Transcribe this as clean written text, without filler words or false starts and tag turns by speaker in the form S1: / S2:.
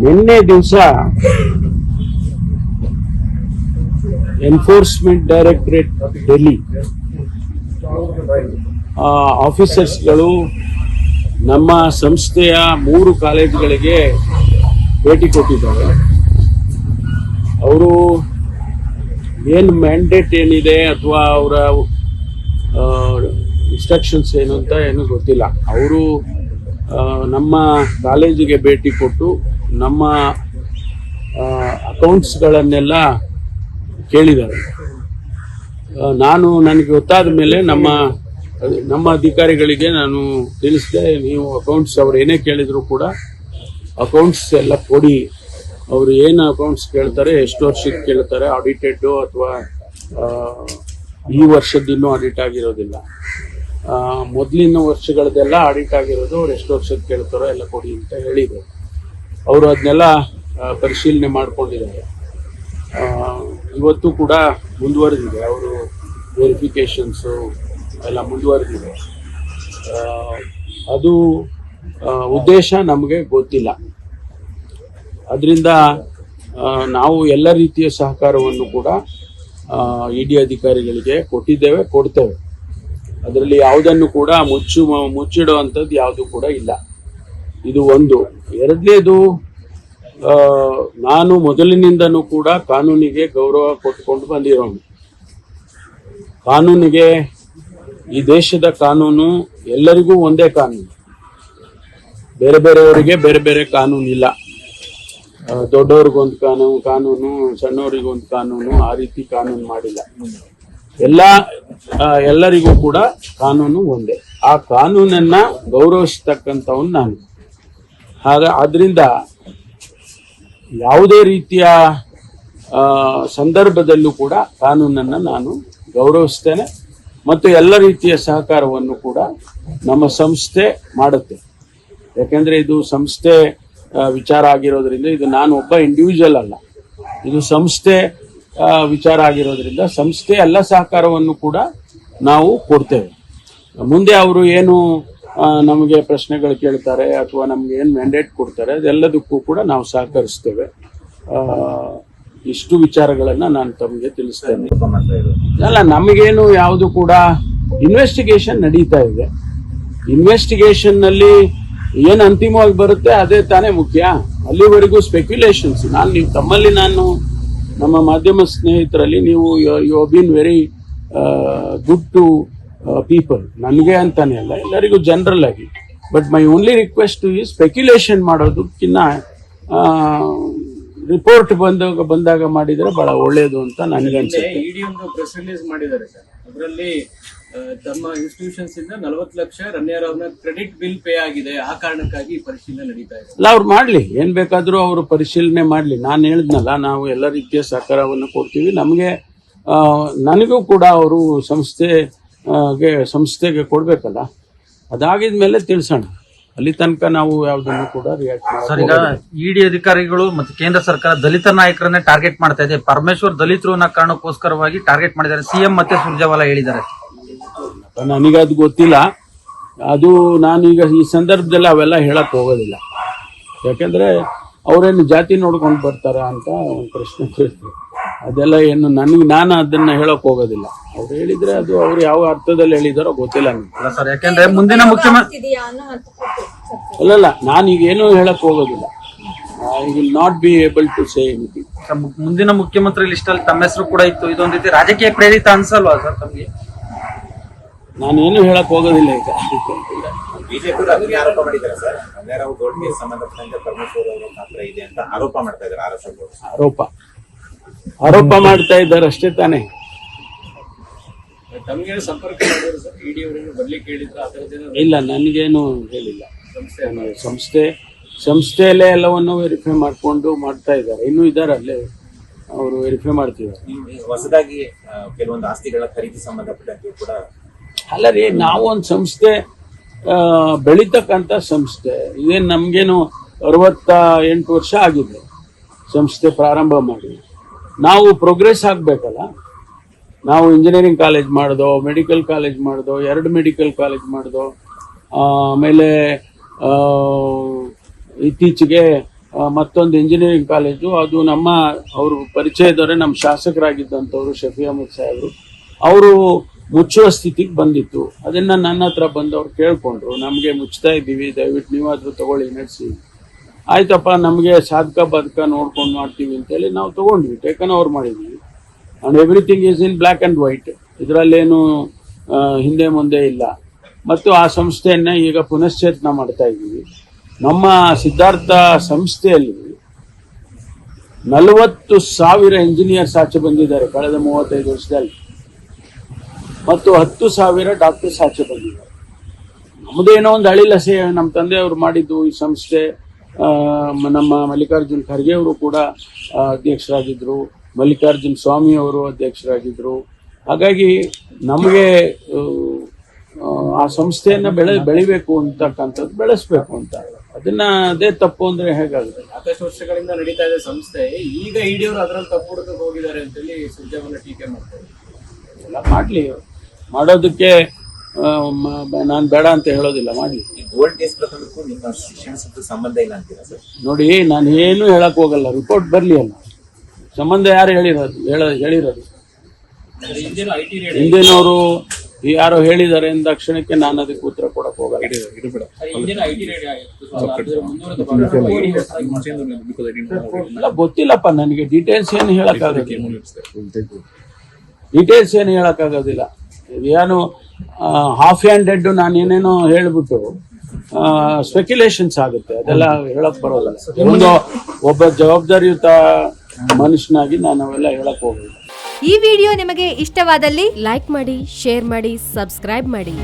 S1: ನಿನ್ನೆ ದಿವಸ enforcement directorate Delhi ಆಫೀಸರ್ಸ್ಗಳು ನಮ್ಮ ಸಂಸ್ಥೆಯ 3 ಕಾಲೇಜುಗಳಿಗೆ ಭೇಟಿ ಕೊಟ್ಟಿದ್ದಾರೆ. ಅವರು ಏನು ಮ್ಯಾಂಡೇಟ್ ಏನಿದೆ ಅಥವಾ ಅವರ ಇನ್ಸ್ಟ್ರಕ್ಷನ್ಸ್ ಏನು ಅಂತ ಏನು ಗೊತ್ತಿಲ್ಲ. ಅವರು ನಮ್ಮ ಕಾಲೇಜಿಗೆ ಭೇಟಿ ಕೊಟ್ಟು ನಮ್ಮ ಅಕೌಂಟ್ಸ್ಗಳನ್ನೆಲ್ಲ ಕೇಳಿದ್ದಾರೆ. ನನಗೆ ಗೊತ್ತಾದ ಮೇಲೆ ನಮ್ಮ ಅಧಿಕಾರಿಗಳಿಗೆ ನಾನು ತಿಳಿಸಿದೆ, ನೀವು ಅಕೌಂಟ್ಸ್ ಅವ್ರು ಏನೇ ಕೇಳಿದ್ರು ಕೂಡ ಅಕೌಂಟ್ಸ್ ಎಲ್ಲ ಕೊಡಿ. ಅವರು ಏನು ಅಕೌಂಟ್ಸ್ ಕೇಳ್ತಾರೆ, ಎಷ್ಟು ವರ್ಷಕ್ಕೆ ಕೇಳ್ತಾರೆ, ಆಡಿಟೆಡ್ ಅಥವಾ ಈ ವರ್ಷದಿನ್ನೂ ಆಡಿಟ್ ಆಗಿರೋದಿಲ್ಲ, ಮೊದಲಿನ ವರ್ಷಗಳದೆಲ್ಲ ಆಡಿಟ್ ಆಗಿರೋದು, ಅವ್ರು ಎಷ್ಟು ವರ್ಷಕ್ಕೆ ಕೇಳ್ತಾರೋ ಎಲ್ಲ ಕೊಡಿ ಅಂತ ಹೇಳಿದರು. ಅವರು ಅದನ್ನೆಲ್ಲ ಪರಿಶೀಲನೆ ಮಾಡಿಕೊಂಡಿದ್ದಾರೆ. ಇವತ್ತು ಕೂಡ ಮುಂದುವರೆದಿದೆ, ಅವರು ವೆರಿಫಿಕೇಷನ್ಸು ಎಲ್ಲ ಮುಂದುವರೆದಿದೆ. ಅದು ಉದ್ದೇಶ ನಮಗೆ ಗೊತ್ತಿಲ್ಲ. ಅದರಿಂದ ನಾವು ಎಲ್ಲ ರೀತಿಯ ಸಹಕಾರವನ್ನು ಕೂಡ ಇಡಿ ಅಧಿಕಾರಿಗಳಿಗೆ ಕೊಟ್ಟಿದ್ದೇವೆ, ಕೊಡ್ತೇವೆ. ಅದರಲ್ಲಿ ಯಾವುದನ್ನು ಕೂಡ ಮುಚ್ಚಿಡುವಂಥದ್ದು ಯಾವುದು ಕೂಡ ಇಲ್ಲ. ಇದು ಒಂದು. ಎರಡನೇದು, ನಾನು ಮೊದಲಿನಿಂದನೂ ಕೂಡ ಕಾನೂನಿಗೆ ಗೌರವ ಕೊಟ್ಟುಕೊಂಡು ಬಂದಿರೋನು. ಕಾನೂನಿಗೆ, ಈ ದೇಶದ ಕಾನೂನು ಎಲ್ಲರಿಗೂ ಒಂದೇ ಕಾನೂನು, ಬೇರೆ ಬೇರೆಯವರಿಗೆ ಬೇರೆ ಬೇರೆ ಕಾನೂನು ಇಲ್ಲ. ದೊಡ್ಡವ್ರಿಗೊಂದು ಕಾನೂನು, ಸಣ್ಣವರಿಗೊಂದು ಕಾನೂನು, ಆ ರೀತಿ ಕಾನೂನು ಮಾಡಿಲ್ಲ. ಎಲ್ಲರಿಗೂ ಕೂಡ ಕಾನೂನು ಒಂದೇ. ಆ ಕಾನೂನನ್ನ ಗೌರವಿಸ್ತಕ್ಕಂಥವನು ನಾನು. ಆದ್ರಿಂದ ಯಾವುದೇ ರೀತಿಯ ಸಂದರ್ಭದಲ್ಲೂ ಕೂಡ ಕಾನೂನನ್ನು ನಾನು ಗೌರವಿಸ್ತೇನೆ ಮತ್ತು ಎಲ್ಲ ರೀತಿಯ ಸಹಕಾರವನ್ನು ಕೂಡ ನಮ್ಮ ಸಂಸ್ಥೆ ಮಾಡುತ್ತೆ. ಯಾಕೆಂದ್ರೆ ಇದು ಸಂಸ್ಥೆ ವಿಚಾರ ಆಗಿರೋದ್ರಿಂದ, ಇದು ನಾನು ಒಬ್ಬ ಇಂಡಿವಿಜುವಲ್ ಅಲ್ಲ, ಇದು ಸಂಸ್ಥೆ ವಿಚಾರ ಆಗಿರೋದ್ರಿಂದ ಸಂಸ್ಥೆ ಎಲ್ಲ ಸಹಕಾರವನ್ನು ಕೂಡ ನಾವು ಕೊಡ್ತೇವೆ. ಮುಂದೆ ಅವರು ಏನು ನಮಗೆ ಪ್ರಶ್ನೆಗಳು ಕೇಳ್ತಾರೆ ಅಥವಾ ನಮ್ಗೆ ಏನು ಮ್ಯಾಂಡೇಟ್ ಕೊಡ್ತಾರೆ ಅದೆಲ್ಲದಕ್ಕೂ ಕೂಡ ನಾವು ಸಹಕರಿಸ್ತೇವೆ. ಇಷ್ಟು ವಿಚಾರಗಳನ್ನ ನಾನು ತಮಗೆ ತಿಳಿಸ್ತೇನೆ. ಅಲ್ಲ, ನಮಗೇನು ಯಾವುದು ಕೂಡ ಇನ್ವೆಸ್ಟಿಗೇಷನ್ ನಡೀತಾ ಇದೆ. ಇನ್ವೆಸ್ಟಿಗೇಷನ್ ನಲ್ಲಿ ಏನು ಅಂತಿಮವಾಗಿ ಬರುತ್ತೆ ಅದೇ ತಾನೇ ಮುಖ್ಯ. ಅಲ್ಲಿವರೆಗೂ ಸ್ಪೆಕ್ಯುಲೇಷನ್ಸ್. ನಾನು ನಮ್ಮ ಮಾಧ್ಯಮ ಸ್ನೇಹಿತರಲ್ಲಿ ನೀವು you been very good to people, ನನಗೆ ಅಂತಾನೆ ಅಲ್ಲ, ಎಲ್ಲರಿಗೂ ಜನರಲ್ ಆಗಿ. ಬಟ್ ಮೈ ಓನ್ಲಿ ರಿಕ್ವೆಸ್ಟ್ ಈ ಸ್ಪೆಕ್ಯುಲೇಷನ್ ಮಾಡೋದಕ್ಕಿಂತ ರಿಪೋರ್ಟ್ ಬಂದಾಗ ಮಾಡಿದ್ರೆ ಬಹಳ ಒಳ್ಳೆಯದು ಅಂತ ನನಗನ್ಸುತ್ತೆ.
S2: ಇಡಿ ಒಂದು ಪ್ರೆಸ್ ರಿಲೀಸ್ ಮಾಡಿದ್ದಾರೆ ಸರ್, ಅದರಲ್ಲಿ ತಮ್ಮ ಇನ್ಸ್ಟಿಟ್ಯೂಷನ್ಸ್ ಇಂದ 40 ಲಕ್ಷ ರನ್ಯರ್ ಅವ್ರನ್ನ ಕ್ರೆಡಿಟ್ ಬಿಲ್ ಪೇ ಆಗಿದೆ, ಆ ಕಾರಣಕ್ಕಾಗಿ ಪರಿಶೀಲನೆ ನಡೀತಾ ಇದೆ.
S1: ಅಲ್ಲ, ಅವ್ರು ಮಾಡ್ಲಿ, ಏನ್ ಬೇಕಾದ್ರೂ ಅವರು ಪರಿಶೀಲನೆ ಮಾಡ್ಲಿ. ನಾನು ಹೇಳಿದ್ನಲ್ಲ, ನಾವು ಎಲ್ಲ ರೀತಿಯ ಸಹಕಾರವನ್ನು ಕೊಡ್ತೀವಿ. ನನಗೂ ಕೂಡ ಅವರು ಸಂಸ್ಥೆಗೆ ಕೊಡ್ಬೇಕಲ್ಲ, ಅದಾಗಿದ್ಮೇಲೆ ತಿಳಿಸೋಣ. ಅಲ್ಲಿ ತನಕ ನಾವು ಯಾವುದನ್ನು ಕೂಡ ರಿಯಾಕ್ಟ್
S3: ಸರ್, ಈಗ ಇಡಿ ಅಧಿಕಾರಿಗಳು ಮತ್ತು ಕೇಂದ್ರ ಸರ್ಕಾರ ದಲಿತ ನಾಯಕರನ್ನೇ ಟಾರ್ಗೆಟ್ ಮಾಡ್ತಾ ಇದೆ. ಪರಮೇಶ್ವರ್ ದಲಿತರು ಅನ್ನೋ ಕಾರಣಕ್ಕೋಸ್ಕರವಾಗಿ ಟಾರ್ಗೆಟ್ ಮಾಡಿದ್ದಾರೆ. ಸಿಎಂ ಮತ್ತೆ ಸುರ್ಜೇವಾಲಾ ಹೇಳಿದ್ದಾರೆ.
S1: ನನಗದು ಗೊತ್ತಿಲ್ಲ. ಅದು ನಾನೀಗ ಈ ಸಂದರ್ಭದಲ್ಲಿ ಅವೆಲ್ಲ ಹೇಳಕ್ ಹೋಗೋದಿಲ್ಲ. ಯಾಕಂದ್ರೆ ಅವರೇನು ಜಾತಿ ನೋಡ್ಕೊಂಡು ಬರ್ತಾರ ಅಂತ ಒಂದು ಪ್ರಶ್ನೆ ಕೇಳ್ತಾರೆ. ಅದೆಲ್ಲ ಏನು ನಾನು ಅದನ್ನ ಹೇಳಕ್ ಹೋಗೋದಿಲ್ಲ. ಅವ್ರು ಹೇಳಿದ್ರೆ ಅದು ಅವ್ರು ಯಾವ ಅರ್ಥದಲ್ಲಿ ಹೇಳಿದಾರೋ ಗೊತ್ತಿಲ್ಲ ನನಗೆ
S3: ಸರ್. ಯಾಕಂದ್ರೆ ಮುಂದಿನ ಮುಖ್ಯಮಂತ್ರಿ
S1: ಅಲ್ಲಲ್ಲ, ನಾನೀಗ ಏನು ಹೇಳಕ್ ಹೋಗೋದಿಲ್ಲ. I will not be able to say anything.
S3: ಮುಂದಿನ ಮುಖ್ಯಮಂತ್ರಿ ಲಿಸ್ಟ್ ಅಲ್ಲಿ ತಮ್ಮ ಹೆಸರು ಕೂಡ ಇತ್ತು. ಇದೊಂದು ರೀತಿ ರಾಜಕೀಯ ಪ್ರೇರಿತ ಅನ್ಸಲ್ವಾ ಸರ್ ತಮಗೆ?
S1: ನಾನೇನು ಹೇಳಕ್ ಹೋಗೋದಿಲ್ಲ ಈಗ.
S4: ಬಿಜೆಪಿ ಆರೋಪ ಮಾಡಿದ್ದಾರೆ ಸರ್, ರಾವ್ ಗೌಡ್ಗೆ ಸಂಬಂಧಪಟ್ಟಂತೆ ಪರಮೇಶ್ವರ್ ಅವರ ಪಾತ್ರ ಇದೆ ಅಂತ ಆರೋಪ ಮಾಡ್ತಾ ಇದ್ದಾರೆ.
S1: ಆರೋಪ ಮಾಡ್ತಾ ಇದ್ದಾರೆ ಅಷ್ಟೇ ತಾನೇ.
S2: ತಮಗೆ ಸಂಪರ್ಕ ಮಾಡಿದ್ರು ಸರ್, ಇಡಿ ಅವರನ್ನು ಬರ್ಲಿಕ್ಕೆ ಹೇಳಿದ್ರು?
S1: ಇಲ್ಲ, ನನಗೇನು ಹೇಳಿಲ್ಲ. ಸಂಸ್ಥೆಯಲ್ಲೇ ಎಲ್ಲವನ್ನು ವೆರಿಫೈ ಮಾಡ್ಕೊಂಡು ಮಾಡ್ತಾ ಇದ್ದಾರೆ. ಇನ್ನೂ ಇದ್ದಾರೆ ಅಲ್ಲೇ, ಅವರು ವೆರಿಫೈ ಮಾಡ್ತಿದ್ದಾರೆ.
S4: ಹೊಸದಾಗಿ ಕೆಲವೊಂದು ಆಸ್ತಿಗಳ ಖರೀದಿ ಸಂಬಂಧಪಟ್ಟಂತೆ ಕೂಡ
S1: ಅಲ್ಲ ರೀ, ನಾವು ಒಂದು ಸಂಸ್ಥೆ ಬೆಳೀತಕ್ಕಂಥ ಸಂಸ್ಥೆ. ಇದೇನು ನಮ್ಗೇನು 68 ವರ್ಷ ಆಗಿದೆ ಸಂಸ್ಥೆ ಪ್ರಾರಂಭ ಮಾಡಿ. ನಾವು ಪ್ರೋಗ್ರೆಸ್ ಆಗಬೇಕಲ್ಲ. ನಾವು ಇಂಜಿನಿಯರಿಂಗ್ ಕಾಲೇಜ್ ಮಾಡ್ದೋ, ಮೆಡಿಕಲ್ ಕಾಲೇಜ್ ಮಾಡ್ದೋ, 2 ಮೆಡಿಕಲ್ ಕಾಲೇಜ್ ಮಾಡ್ದೋ, ಆಮೇಲೆ ಇತ್ತೀಚೆಗೆ ಮತ್ತೊಂದು ಇಂಜಿನಿಯರಿಂಗ್ ಕಾಲೇಜು, ಅದು ಅವರು ಪರಿಚಯದವರೇ, ನಮ್ಮ ಶಾಸಕರಾಗಿದ್ದಂಥವ್ರು ಶಫಿ ಅಹಮದ್ ಸಾಹೇಬರು, ಅವರು ಮುಚ್ಚುವ ಸ್ಥಿತಿಗೆ ಬಂದಿತ್ತು. ಅದನ್ನ ನನ್ನ ಹತ್ರ ಬಂದವ್ರು ಕೇಳ್ಕೊಂಡ್ರು, ನಮಗೆ ಮುಚ್ತಾ ಇದ್ದೀವಿ, ದಯವಿಟ್ಟು ನೀವಾದ್ರೂ ತಗೊಳ್ಳಿ, ನಡೆಸಿ. ಆಯ್ತಪ್ಪ, ನಮಗೆ ಸಾಧಕ ಬಾಧಕ ನೋಡ್ಕೊಂಡು ಮಾಡ್ತೀವಿ ಅಂತೇಳಿ ನಾವು ತಗೊಂಡ್ವಿ, ಟೇಕನ್ ಓವರ್ ಮಾಡಿದ್ವಿ. And everything is in black and white, ಇದರಲ್ಲೇನು ಹಿಂದೆ ಮುಂದೆ ಇಲ್ಲ. ಮತ್ತು ಆ ಸಂಸ್ಥೆಯನ್ನ ಈಗ ಪುನಶ್ಚೇತನ ಮಾಡ್ತಾ ಇದ್ದೀವಿ. ನಮ್ಮ ಸಿದ್ಧಾರ್ಥ ಸಂಸ್ಥೆಯಲ್ಲಿ 40,000 ಇಂಜಿನಿಯರ್ಸ್ ಆಚೆ ಬಂದಿದ್ದಾರೆ ಕಳೆದ 35 ವರ್ಷದಲ್ಲಿ, ಮತ್ತು 10,000 ಡಾಕ್ಟರ್ಸ್ ಆಚೆ ಬಂದಿದ್ದಾರೆ. ನಮ್ಮದೇನೋ ಒಂದು ಅಳಿಲಸೆ, ನಮ್ಮ ತಂದೆಯವರು ಮಾಡಿದ್ದು ಈ ಸಂಸ್ಥೆ. ನಮ್ಮ ಮಲ್ಲಿಕಾರ್ಜುನ್ ಖರ್ಗೆ ಅವರು ಕೂಡ ಅಧ್ಯಕ್ಷರಾಗಿದ್ದರು, ಮಲ್ಲಿಕಾರ್ಜುನ್ ಸ್ವಾಮಿ ಅವರು ಅಧ್ಯಕ್ಷರಾಗಿದ್ದರು. ಹಾಗಾಗಿ ನಮಗೆ ಆ ಸಂಸ್ಥೆಯನ್ನ ಬೆಳಿಬೇಕು ಅಂತಕ್ಕಂಥದ್ದು, ಬೆಳೆಸ್ಬೇಕು ಅಂತ. ಅದೇ ತಪ್ಪು ಅಂದ್ರೆ ಹೇಗಾಗುತ್ತೆ?
S2: ಸಾಕಷ್ಟು ವರ್ಷಗಳಿಂದ ನಡೀತಾ ಇದೆ ಸಂಸ್ಥೆ, ಈಗ ಇಡಿಯವರು ಅದರಲ್ಲಿ ತಪ್ಪು ಹುಡುಕಕ್ಕೆ ಹೋಗಿದ್ದಾರೆ ಅಂತೇಳಿ ಸುರ್ಜೇವಾಲ ಟೀಕೆ ಮಾಡ್ತಾರೆ.
S1: ಎಲ್ಲ ಮಾಡ್ಲಿ, ಮಾಡೋದಕ್ಕೆ ನಾನು ಬೇಡ ಅಂತ ಹೇಳೋದಿಲ್ಲ, ಮಾಡ್ಲಿ.
S4: ಈ ಗೋಲ್ಡ್ ಕೇಸ್ ಪ್ರಕರಣಕ್ಕೂ ನಿಮ್ಮ ಶಿಕ್ಷಣ ಸಂಬಂಧ ಇಲ್ಲ ಅಂತೀರಾ ಸರ್?
S1: ನೋಡಿ, ನಾನು ಏನು ಹೇಳಕ್ ಹೋಗಲ್ಲ, ರಿಪೋರ್ಟ್ ಬರ್ಲಿ ಅಲ್ಲ. ಸಂಬಂಧ ಯಾರು ಹೇಳಿರೋದು? ಹಿಂದಿನವರು ಯಾರೋ ಹೇಳಿದ್ದಾರೆ ಅಂದ ತಕ್ಷಣಕ್ಕೆ ನಾನು ಅದಕ್ಕೆ ಉತ್ತರ ಕೊಡಕ್ ಹೋಗಲ್ಲ. ಇಲ್ಲ, ಗೊತ್ತಿಲ್ಲಪ್ಪ ನನಗೆ, ಡೀಟೇಲ್ಸ್ ಏನು ಹೇಳಕ್ಕಾಗೋದಿಲ್ಲ. ಏನು ಹಾಫ್ ಹ್ಯಾಂಡೆಡ್ ನಾನು ಏನೇನೋ ಹೇಳ್ಬಿಟ್ಟು ಸ್ಪೆಕ್ಯುಲೇಷನ್ಸ್ ಆಗುತ್ತೆ, ಅದೆಲ್ಲ ಹೇಳಕ್ ಬರೋಲ್ಲ. ಒಬ್ಬ ಜವಾಬ್ದಾರಿಯುತ ಮನುಷ್ಯನಾಗಿ ನಾನು ಅವೆಲ್ಲ ಹೇಳಕ್ ಹೋಗಲ್ಲ.
S5: ಈ ವಿಡಿಯೋ ನಿಮಗೆ ಇಷ್ಟವಾದಲ್ಲಿ ಲೈಕ್ ಮಾಡಿ, ಶೇರ್ ಮಾಡಿ, ಸಬ್ಸ್ಕ್ರೈಬ್ ಮಾಡಿ.